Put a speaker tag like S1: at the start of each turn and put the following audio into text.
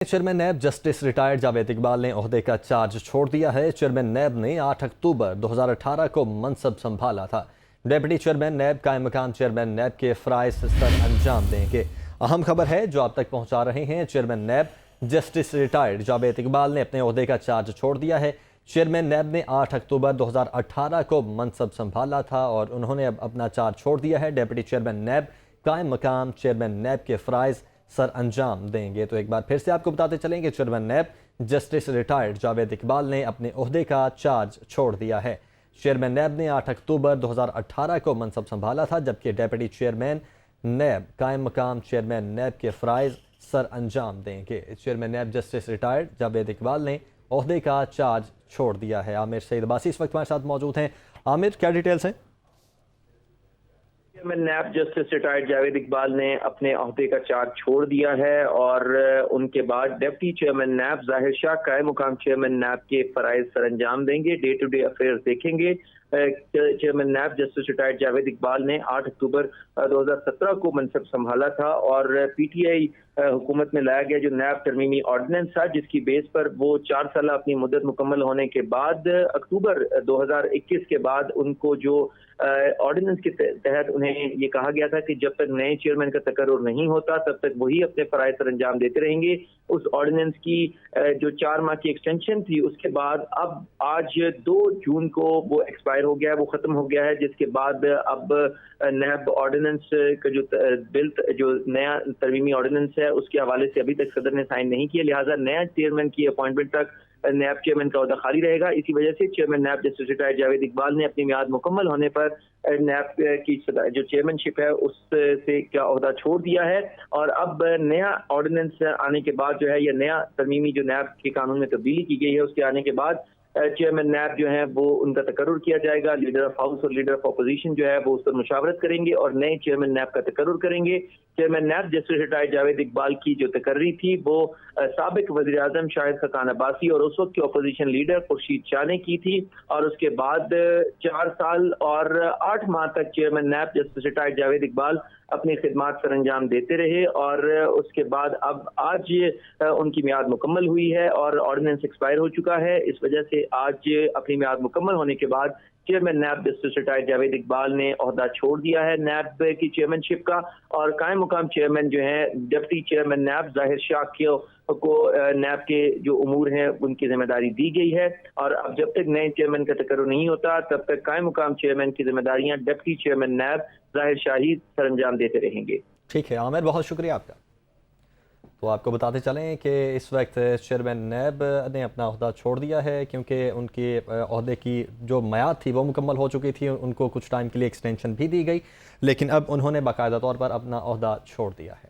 S1: Chairman NAB justice retired Javed Iqbal ने ओहदे का चार्ज छोड़ दिया है। चेयरमैन नैब ने 8 अक्टूबर 2018 को मनसब संभाला था। डेप्यूटी चेयरमैन नैब कायम मकाम चेयरमैन नैब के फ़राइज़ सर अंजाम देंगे। अहम खबर है जो आप तक पहुंचा रहे हैं। Chairman NAB justice retired Javed Iqbal ने अपने ओहदे का चार्ज छोड़ दिया है। चेयरमैन नैब ने 8 अक्टूबर 2018 को मनसब संभाला था और उन्होंने अब अपना चार्ज छोड़ दिया है। डेप्यूटी चेयरमैन नैब कायम मकाम चेयरमैन नैब के फ़राइज़ सर अंजाम देंगे। तो एक बार फिर से आपको बताते चलें कि chairman NAB justice retired Javed Iqbal ने अपने ओहदे का चार्ज छोड़ दिया है। चेयरमैन नैब ने 8 अक्टूबर 2018 को मनसब संभाला था, जबकि डेप्यूटी चेयरमैन नैब कायम मकाम चेयरमैन नैब के फ़राइज़ सर अंजाम देंगे। Chairman NAB justice retired Javed Iqbal ने ओहदे का चार्ज छोड़ दिया है। आमिर सईद अब्बासी इस वक्त हमारे साथ मौजूद हैं। आमिर, क्या डिटेल्स हैं?
S2: Chairman NAB justice retired Javed Iqbal ने अपने ओहदे का चार्ज छोड़ दिया है और उनके बाद डिप्टी चेयरमैन नैब ज़ाहिर शाह कायम मुकाम चेयरमैन नैब के फ़राइज़ सर अंजाम देंगे, डे टू डे अफेयर्स देखेंगे। Chairman NAB justice retired Javed Iqbal ने 8 अक्टूबर 2017 को मनसब संभाला था और पीटीआई हुकूमत में लाया गया जो नैब तरमीमी ऑर्डिनेंस था, जिसकी बेस पर वो 4 साल अपनी मुद्दत मुकम्मल होने के बाद अक्टूबर 2021 के बाद उनको जो ऑर्डिनेंस के तहत उन्हें ये कहा गया था कि जब तक नए चेयरमैन का तकर्रुर नहीं होता तब तक वही अपने फ़राइज़ सर अंजाम देते रहेंगे। उस ऑर्डिनेंस की जो 4 माह की एक्सटेंशन थी, उसके बाद अब आज 2 जून को वो एक्सपायर हो गया है, वो ख़त्म हो गया है, जिसके बाद अब नैब ऑर्डिनेंस का जो नया तरमीमी ऑर्डिनेंस है उसके हवाले से अभी तक सदर ने साइन नहीं किया, लिहाजा नया चेयरमैन की अपॉइंटमेंट तक नैब चेयरमैन का ओहदा खाली रहेगा। इसी वजह से chairman NAB justice retired Javed Iqbal ने अपनी मियाद मुकम्मल होने पर नैब की जो चेयरमैनशिप है उससे का ओहदा छोड़ दिया है और अब नया ऑर्डिनेंस आने के बाद जो है, या नया तरमीमी जो नैब के कानून में तब्दीली की गई है उसके आने के बाद चेयरमैन नैब जो है वो उनका तकर्रुर किया जाएगा। लीडर ऑफ हाउस और लीडर ऑफ अपोजिशन जो है वो उस पर मुशावरत करेंगे और नए चेयरमैन नैब का तकर्रुर करेंगे। Chairman NAB justice retired Javed Iqbal की जो तकर्री थी वो साबिक वज़ीर आज़म शाहिद खकान अब्बासी और उस वक्त के अपोजिशन लीडर खुर्शीद शाह ने की थी और उसके बाद 4 साल और 8 माह तक chairman NAB justice retired Javed Iqbal अपनी खिदमात सर अंजाम देते रहे और उसके बाद अब आज उनकी मियाद मुकम्मल हुई है और ऑर्डिनेंस एक्सपायर हो चुका है। इस वजह से आज अपनी मियाद मुकम्मल होने के बाद chairman NAB justice retired Javed Iqbal ने ओहदा छोड़ दिया है नैब की चेयरमैनशिप का और कायम मुकाम चेयरमैन जो है डिप्टी चेयरमैन नैब ज़ाहिर शाह को नैब के जो उमूर हैं उनकी जिम्मेदारी दी गई है और अब जब तक नए चेयरमैन का तकर्रुर नहीं होता तब तक कायम मुकाम चेयरमैन की जिम्मेदारियां डिप्टी चेयरमैन नैब ज़ाहिर शाह ही सर अंजाम देते रहेंगे।
S1: ठीक है आमिर, बहुत शुक्रिया आपका। तो आपको बताते चलें कि इस वक्त चेयरमैन नैब ने अपना ओहदा छोड़ दिया है क्योंकि उनके ओहदे की जो मियाद थी वो मुकम्मल हो चुकी थी। उनको कुछ टाइम के लिए एक्सटेंशन भी दी गई, लेकिन अब उन्होंने बाकायदा तौर पर अपना ओहदा छोड़ दिया है।